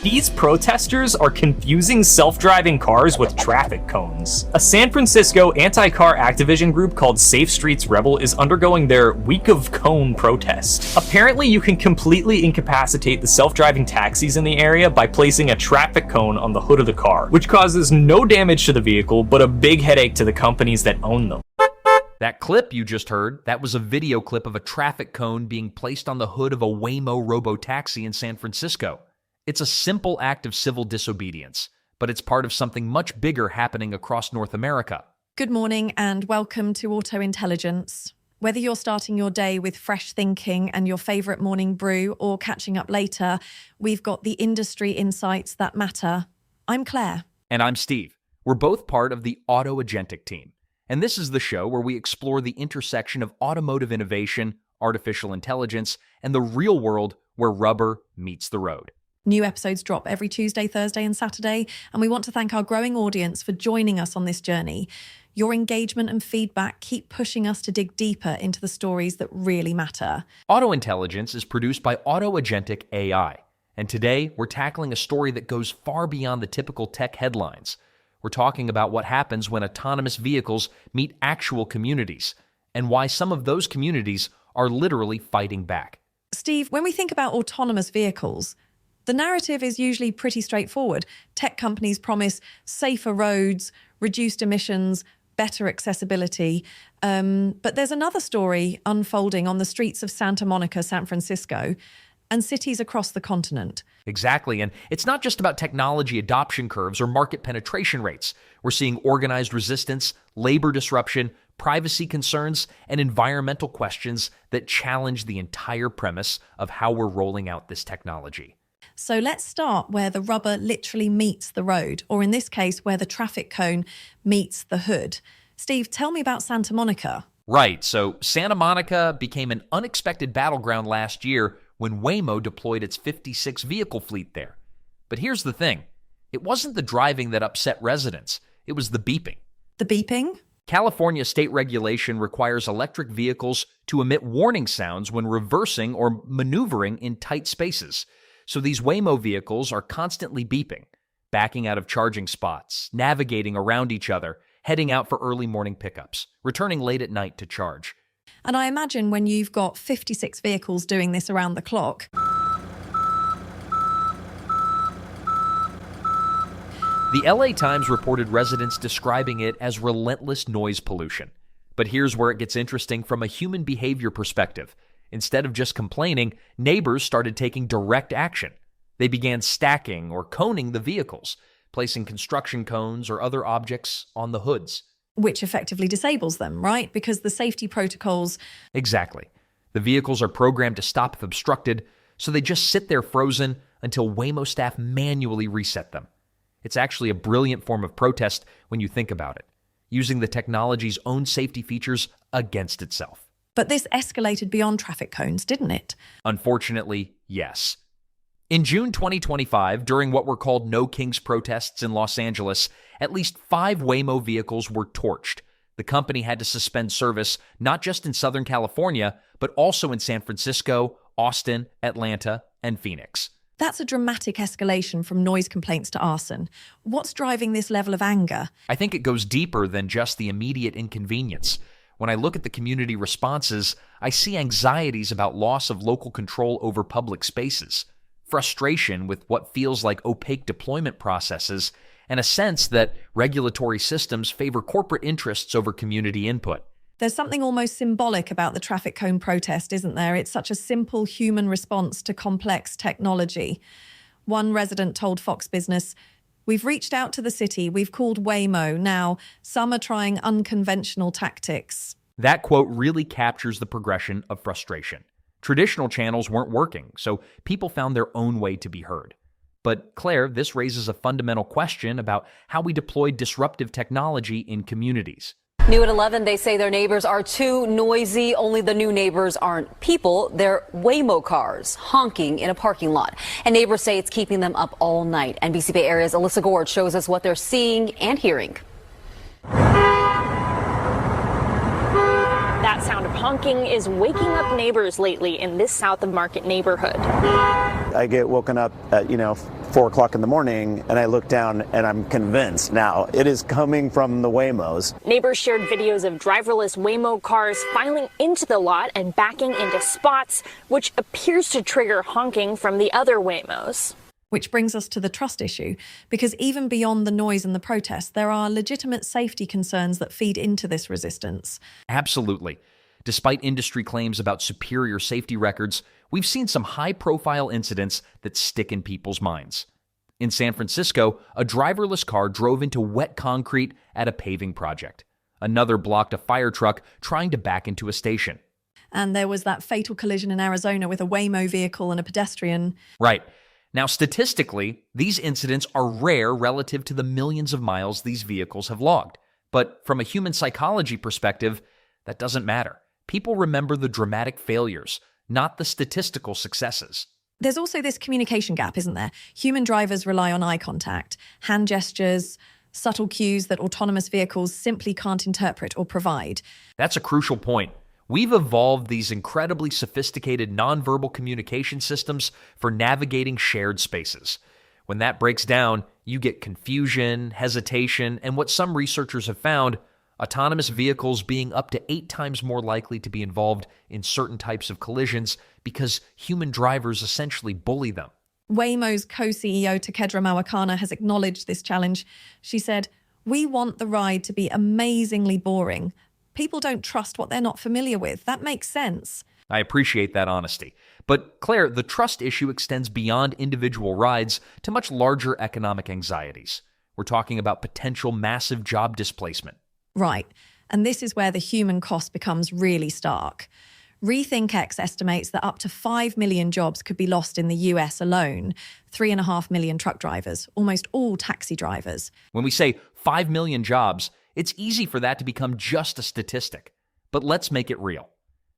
These protesters are confusing self-driving cars with traffic cones. A San Francisco anti-car activism group called Safe Streets Rebel is undergoing their Week of Cone protest. Apparently, you can completely incapacitate the self-driving taxis in the area by placing a traffic cone on the hood of the car, which causes no damage to the vehicle, but a big headache to the companies that own them. That clip you just heard, that was a video clip of a traffic cone being placed on the hood of a Waymo robo-taxi in San Francisco. It's a simple act of civil disobedience, but it's part of something much bigger happening across North America. Good morning and welcome to Auto Intelligence. Whether you're starting your day with fresh thinking and your favourite morning brew or catching up later, we've got the industry insights that matter. I'm Claire. And I'm Steve. We're both part of the Auto Agentic team. And this is the show where we explore the intersection of automotive innovation, artificial intelligence, and the real world where rubber meets the road. New episodes drop every Tuesday, Thursday, and Saturday, and we want to thank our growing audience for joining us on this journey. Your engagement and feedback keep pushing us to dig deeper into the stories that really matter. Auto Intelligence is produced by Auto Agentic AI, and today we're tackling a story that goes far beyond the typical tech headlines. We're talking about what happens when autonomous vehicles meet actual communities, and why some of those communities are literally fighting back. Steve, when we think about autonomous vehicles, the narrative is usually pretty straightforward. Tech companies promise safer roads, reduced emissions, better accessibility. But there's another story unfolding on the streets of Santa Monica, San Francisco, and cities across the continent. Exactly, and it's not just about technology adoption curves or market penetration rates. We're seeing organized resistance, labor disruption, privacy concerns, and environmental questions that challenge the entire premise of how we're rolling out this technology. So let's start where the rubber literally meets the road, or in this case, where the traffic cone meets the hood. Steve, tell me about Santa Monica. Right, so Santa Monica became an unexpected battleground last year when Waymo deployed its 56 vehicle fleet there. But here's the thing. It wasn't the driving that upset residents. It was the beeping. The beeping? California state regulation requires electric vehicles to emit warning sounds when reversing or maneuvering in tight spaces. So these Waymo vehicles are constantly beeping, backing out of charging spots, navigating around each other, heading out for early morning pickups, returning late at night to charge. And I imagine when you've got 56 vehicles doing this around the clock. The LA Times reported residents describing it as relentless noise pollution. But here's where it gets interesting from a human behavior perspective. Instead of just complaining, neighbors started taking direct action. They began stacking or coning the vehicles, placing construction cones or other objects on the hoods. Which effectively disables them, right? Because the safety protocols... Exactly. The vehicles are programmed to stop if obstructed, so they just sit there frozen until Waymo staff manually reset them. It's actually a brilliant form of protest when you think about it, using the technology's own safety features against itself. But this escalated beyond traffic cones, didn't it? Unfortunately, yes. In June 2025, during what were called No Kings protests in Los Angeles, at least 5 Waymo vehicles were torched. The company had to suspend service not just in Southern California, but also in San Francisco, Austin, Atlanta, and Phoenix. That's a dramatic escalation from noise complaints to arson. What's driving this level of anger? I think it goes deeper than just the immediate inconvenience. When I look at the community responses, I see anxieties about loss of local control over public spaces, frustration with what feels like opaque deployment processes, and a sense that regulatory systems favor corporate interests over community input. There's something almost symbolic about the traffic cone protest, isn't there? It's such a simple human response to complex technology. One resident told Fox Business, "We've reached out to the city, we've called Waymo. Now, some are trying unconventional tactics." That quote really captures the progression of frustration. Traditional channels weren't working, so people found their own way to be heard. But Claire, this raises a fundamental question about how we deploy disruptive technology in communities. New at 11, they say their neighbors are too noisy. Only the new neighbors aren't people. They're Waymo cars honking in a parking lot. And neighbors say it's keeping them up all night. NBC Bay Area's Alyssa Gord shows us what they're seeing and hearing. That sound of honking is waking up neighbors lately in this South of Market neighborhood. I get woken up at, 4 o'clock in the morning, and I look down and I'm convinced now it is coming from the Waymos. Neighbors shared videos of driverless Waymo cars filing into the lot and backing into spots, which appears to trigger honking from the other Waymos. Which brings us to the trust issue, because even beyond the noise and the protests, there are legitimate safety concerns that feed into this resistance. Absolutely. Despite industry claims about superior safety records, we've seen some high-profile incidents that stick in people's minds. In San Francisco, a driverless car drove into wet concrete at a paving project. Another blocked a fire truck trying to back into a station. And there was that fatal collision in Arizona with a Waymo vehicle and a pedestrian. Right. Now, statistically, these incidents are rare relative to the millions of miles these vehicles have logged. But from a human psychology perspective, that doesn't matter. People remember the dramatic failures, not the statistical successes. There's also this communication gap, isn't there? Human drivers rely on eye contact, hand gestures, subtle cues that autonomous vehicles simply can't interpret or provide. That's a crucial point. We've evolved these incredibly sophisticated nonverbal communication systems for navigating shared spaces. When that breaks down, you get confusion, hesitation, and what some researchers have found, autonomous vehicles being up to 8 times more likely to be involved in certain types of collisions because human drivers essentially bully them. Waymo's co-CEO Takedra Mawakana has acknowledged this challenge. She said, "We want the ride to be amazingly boring. People don't trust what they're not familiar with. That makes sense." I appreciate that honesty. But Claire, the trust issue extends beyond individual rides to much larger economic anxieties. We're talking about potential massive job displacement. Right. And this is where the human cost becomes really stark. RethinkX estimates that up to 5 million jobs could be lost in the US alone. 3.5 million truck drivers, almost all taxi drivers. When we say 5 million jobs, it's easy for that to become just a statistic. But let's make it real.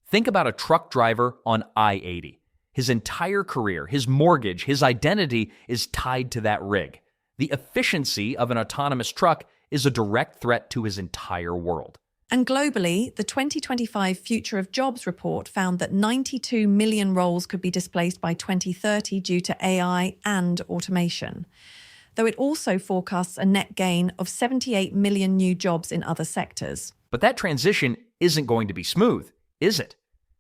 Think about a truck driver on I-80. His entire career, his mortgage, his identity is tied to that rig. The efficiency of an autonomous truck is a direct threat to his entire world. And globally, the 2025 Future of Jobs report found that 92 million roles could be displaced by 2030 due to AI and automation, though it also forecasts a net gain of 78 million new jobs in other sectors. But that transition isn't going to be smooth, is it?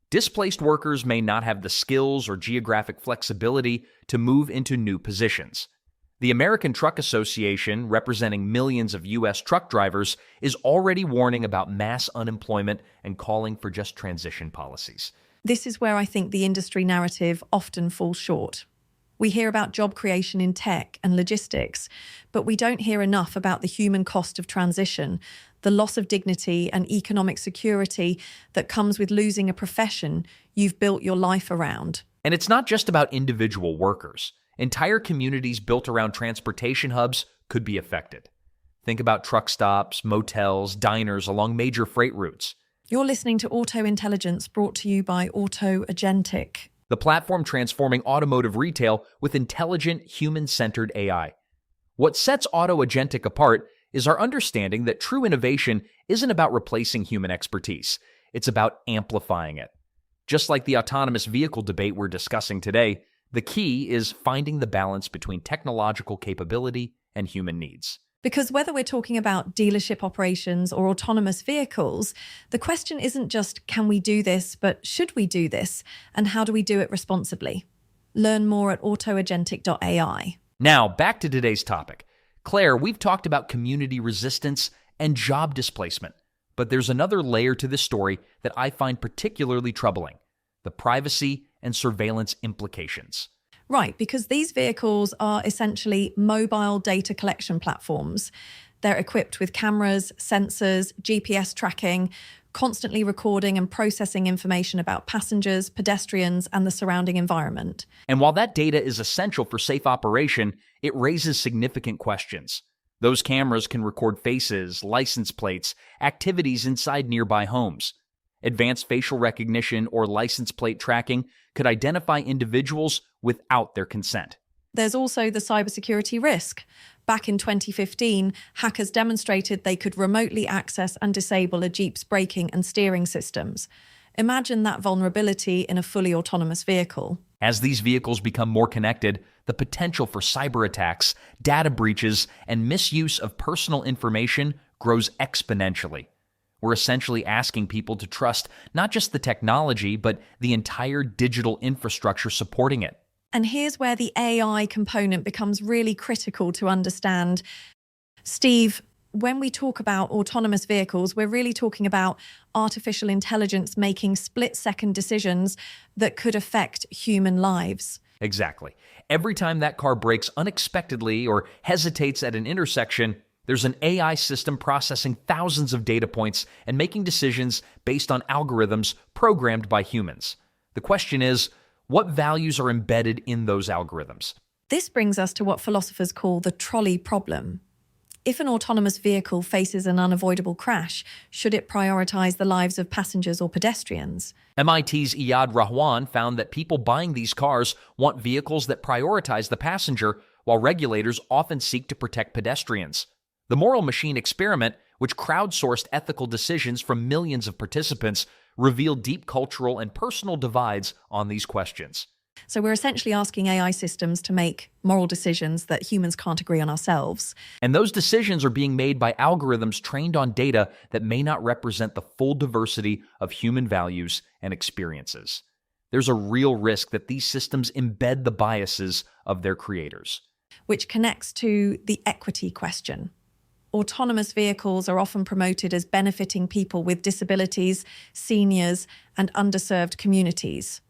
Displaced workers may not have the skills or geographic flexibility to move into new positions. The American Truck Association, representing millions of U.S. truck drivers, is already warning about mass unemployment and calling for just transition policies. This is where I think the industry narrative often falls short. We hear about job creation in tech and logistics, but we don't hear enough about the human cost of transition, the loss of dignity and economic security that comes with losing a profession you've built your life around. And it's not just about individual workers. Entire communities built around transportation hubs could be affected. Think about truck stops, motels, diners along major freight routes. You're listening to Auto Intelligence, brought to you by Auto Agentic, the platform transforming automotive retail with intelligent, human-centered AI. What sets Auto Agentic apart is our understanding that true innovation isn't about replacing human expertise. It's about amplifying it. Just like the autonomous vehicle debate we're discussing today, the key is finding the balance between technological capability and human needs. Because whether we're talking about dealership operations or autonomous vehicles, the question isn't just can we do this, but should we do this, and how do we do it responsibly? Learn more at autoagentic.ai. Now, back to today's topic. Claire, we've talked about community resistance and job displacement, but there's another layer to this story that I find particularly troubling: the privacy and surveillance implications. Right, because these vehicles are essentially mobile data collection platforms. They're equipped with cameras, sensors, GPS tracking, constantly recording and processing information about passengers, pedestrians, and the surrounding environment. And while that data is essential for safe operation, it raises significant questions. Those cameras can record faces, license plates, activities inside nearby homes. Advanced facial recognition or license plate tracking could identify individuals without their consent. There's also the cybersecurity risk. Back in 2015, hackers demonstrated they could remotely access and disable a Jeep's braking and steering systems. Imagine that vulnerability in a fully autonomous vehicle. As these vehicles become more connected, the potential for cyber attacks, data breaches, and misuse of personal information grows exponentially. We're essentially asking people to trust not just the technology, but the entire digital infrastructure supporting it. And here's where the AI component becomes really critical to understand. Steve, when we talk about autonomous vehicles, we're really talking about artificial intelligence making split-second decisions that could affect human lives. Exactly. Every time that car brakes unexpectedly or hesitates at an intersection, there's an AI system processing thousands of data points and making decisions based on algorithms programmed by humans. The question is, what values are embedded in those algorithms? This brings us to what philosophers call the trolley problem. If an autonomous vehicle faces an unavoidable crash, should it prioritize the lives of passengers or pedestrians? MIT's Iyad Rahwan found that people buying these cars want vehicles that prioritize the passenger, while regulators often seek to protect pedestrians. The moral machine experiment, which crowdsourced ethical decisions from millions of participants, revealed deep cultural and personal divides on these questions. So we're essentially asking AI systems to make moral decisions that humans can't agree on ourselves. And those decisions are being made by algorithms trained on data that may not represent the full diversity of human values and experiences. There's a real risk that these systems embed the biases of their creators. Which connects to the equity question. Autonomous vehicles are often promoted as benefiting people with disabilities, seniors, and underserved communities.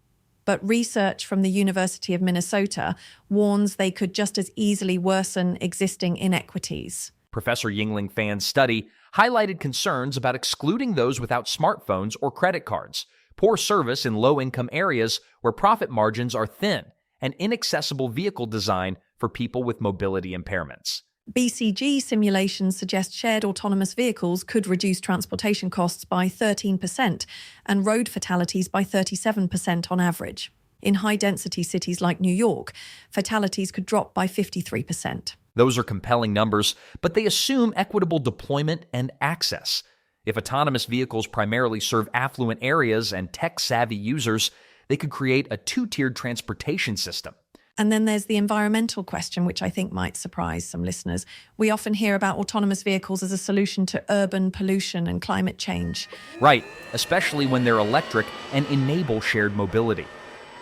But research from the University of Minnesota warns they could just as easily worsen existing inequities. Professor Yingling Fan's study highlighted concerns about excluding those without smartphones or credit cards, poor service in low-income areas where profit margins are thin, and inaccessible vehicle design for people with mobility impairments. BCG simulations suggest shared autonomous vehicles could reduce transportation costs by 13% and road fatalities by 37% on average. In high-density cities like New York, fatalities could drop by 53%. Those are compelling numbers, but they assume equitable deployment and access. If autonomous vehicles primarily serve affluent areas and tech-savvy users, they could create a two-tiered transportation system. And then there's the environmental question, which I think might surprise some listeners. We often hear about autonomous vehicles as a solution to urban pollution and climate change. Right, especially when they're electric and enable shared mobility.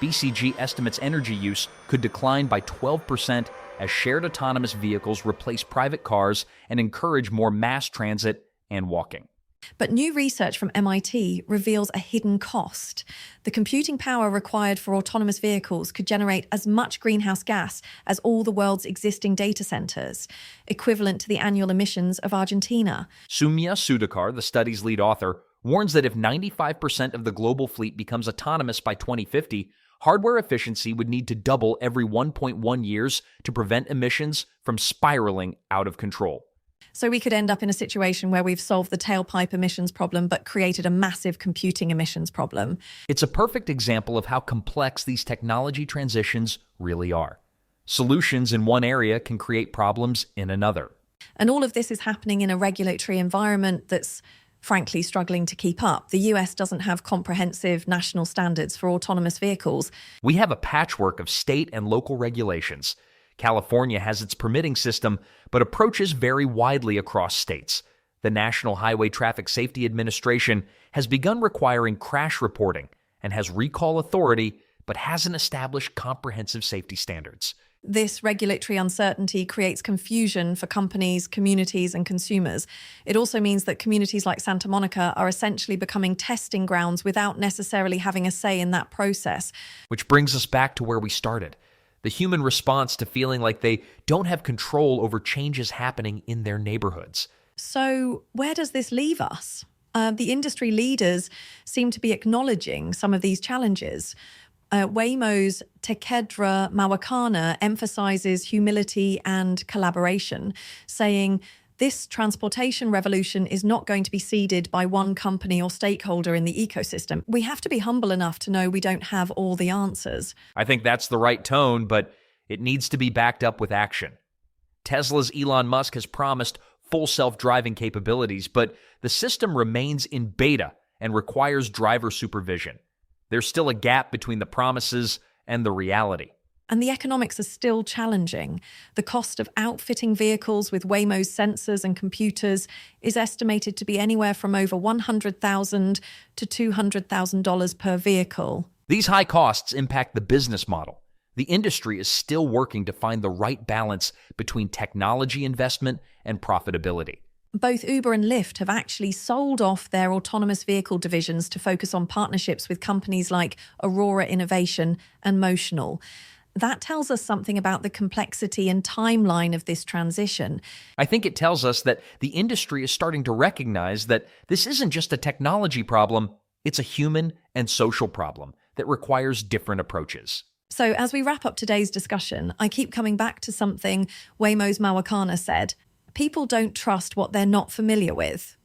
BCG estimates energy use could decline by 12% as shared autonomous vehicles replace private cars and encourage more mass transit and walking. But new research from MIT reveals a hidden cost. The computing power required for autonomous vehicles could generate as much greenhouse gas as all the world's existing data centers, equivalent to the annual emissions of Argentina. Soumya Sudhakar, the study's lead author, warns that if 95% of the global fleet becomes autonomous by 2050, hardware efficiency would need to double every 1.1 years to prevent emissions from spiraling out of control. So we could end up in a situation where we've solved the tailpipe emissions problem but created a massive computing emissions problem. It's a perfect example of how complex these technology transitions really are. Solutions in one area can create problems in another. And all of this is happening in a regulatory environment that's frankly struggling to keep up. The US doesn't have comprehensive national standards for autonomous vehicles. We have a patchwork of state and local regulations. California has its permitting system, but approaches vary widely across states. The National Highway Traffic Safety Administration has begun requiring crash reporting and has recall authority, but hasn't established comprehensive safety standards. This regulatory uncertainty creates confusion for companies, communities, and consumers. It also means that communities like Santa Monica are essentially becoming testing grounds without necessarily having a say in that process. Which brings us back to where we started. The human response to feeling like they don't have control over changes happening in their neighborhoods. So where does this leave us? The industry leaders seem to be acknowledging some of these challenges. Waymo's Tekedra Mawakana emphasizes humility and collaboration, saying, this transportation revolution is not going to be seeded by one company or stakeholder in the ecosystem. We have to be humble enough to know we don't have all the answers. I think that's the right tone, but it needs to be backed up with action. Tesla's Elon Musk has promised full self-driving capabilities, but the system remains in beta and requires driver supervision. There's still a gap between the promises and the reality. And the economics are still challenging. The cost of outfitting vehicles with Waymo's sensors and computers is estimated to be anywhere from over $100,000 to $200,000 per vehicle. These high costs impact the business model. The industry is still working to find the right balance between technology investment and profitability. Both Uber and Lyft have actually sold off their autonomous vehicle divisions to focus on partnerships with companies like Aurora Innovation and Motional. That tells us something about the complexity and timeline of this transition. I think it tells us that the industry is starting to recognize that this isn't just a technology problem, it's a human and social problem that requires different approaches. So as we wrap up today's discussion, I keep coming back to something Waymo's Mawakana said. People don't trust what they're not familiar with.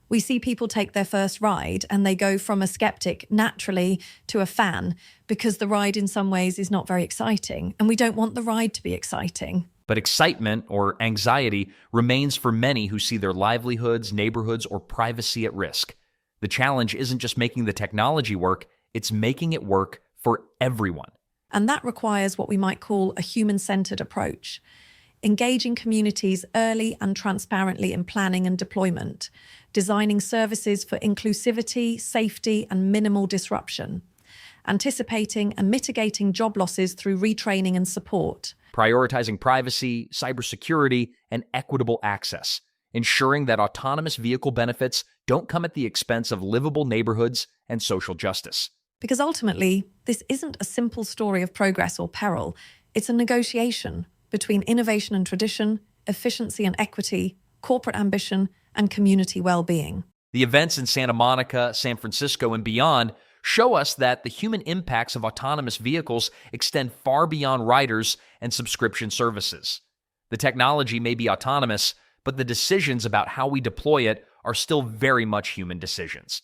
We see people take their first ride and they go from a skeptic naturally to a fan because the ride in some ways is not very exciting, and we don't want the ride to be exciting. But excitement or anxiety remains for many who see their livelihoods, neighborhoods, or privacy at risk. The challenge isn't just making the technology work, it's making it work for everyone. And that requires what we might call a human-centered approach. Engaging communities early and transparently in planning and deployment, designing services for inclusivity, safety, and minimal disruption, anticipating and mitigating job losses through retraining and support, prioritizing privacy, cybersecurity, and equitable access, ensuring that autonomous vehicle benefits don't come at the expense of livable neighborhoods and social justice. Because ultimately, this isn't a simple story of progress or peril. It's a negotiation between innovation and tradition, efficiency and equity, corporate ambition, and community well-being. The events in Santa Monica, San Francisco, and beyond show us that the human impacts of autonomous vehicles extend far beyond riders and subscription services. The technology may be autonomous, but the decisions about how we deploy it are still very much human decisions.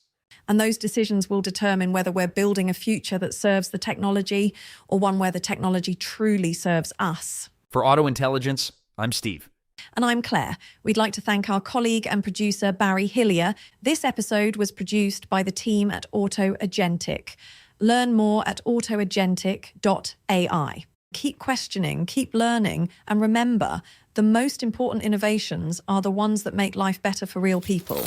And those decisions will determine whether we're building a future that serves the technology or one where the technology truly serves us. For Auto Intelligence, I'm Steve. And I'm Claire. We'd like to thank our colleague and producer, Barry Hillier. This episode was produced by the team at Auto Agentic. Learn more at autoagentic.ai. Keep questioning, keep learning, and remember, the most important innovations are the ones that make life better for real people.